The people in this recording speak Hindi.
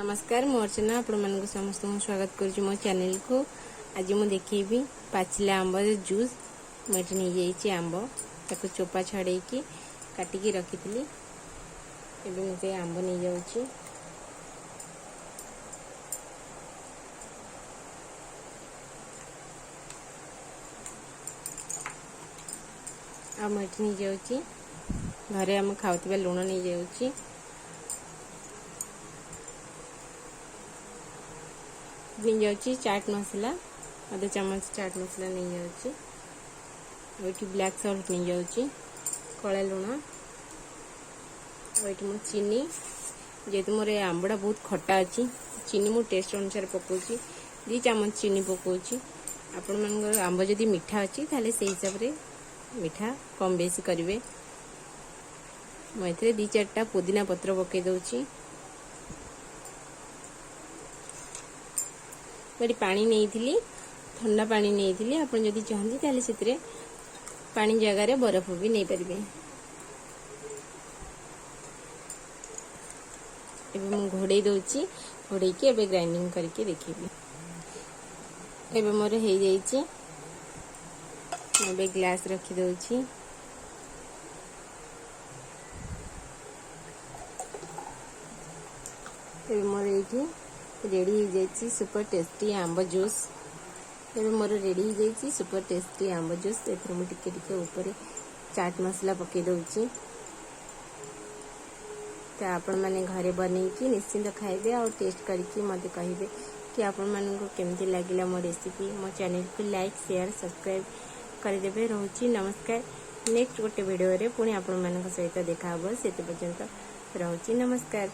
नमस्कार मो अर्चना आपण समस्त स्वागत करुँच मो चैनल को। आज मुझे देखी पाचिला आंब जूस मुझे नहीं जाइए आंब ताको चोपा छड़े काटिकी रखी थी। एबे मुझे आंब नहीं जाऊँ आम एठी नहीं जाऊँ घरे आम खाऊा लुण नहीं जाऊँ नहीं जाऊँ चाट मसला आधा चम्मच चाट मसला नहीं जाऊँ ब्लैक सॉल्ट नहीं जाऊँ कला लुण मु चीनी जेहेतु मोर आंबड़ा बहुत खट्टा अच्छी चीनी मु टेस्ट अनुसार पकाउची 2 चम्मच चीनी पकाउची। आपण मन आंब जदि मीठा अच्छी ताले से हिसाब रे मीठा कम बेसी करेंगे। मुझे 2-4टा पुदीना पत्र पकई दूची। मैं पानी नहीं थी ठंडा पानी नहीं थी आप जदि चाहती ताले से पानी जगार बरफ भी नहीं पारे। एबे मु घोड़े दूची घोड़े की एबे ग्राइंडिंग करके देखिए। एबे मोर हो जाइए एबे ग्लास रखी दूची। एबे मोर ये रेडी हो जाइए सुपर टेस्टी आंब जूस। एबे मोर रेडी हो जाइए सुपर टेस्टी आंब जूस। एथरे मु टिके टिके ऊपर चाट मसला पकई दूची। तो आपण माने घरे बनईकी निश्चिंत खाइबे और टेस्ट करके मते कहिबे कि आपण मानको केमती लागिला मो रेसिपी। मो चैनल को लाइक शेयर सब्सक्राइब करदेबे। रहूची नमस्कार। नेक्स्ट गोटे वीडियो रे पुणी आपण मानक सहित देखा हबो। सेते पर्यंत रहूची नमस्कार।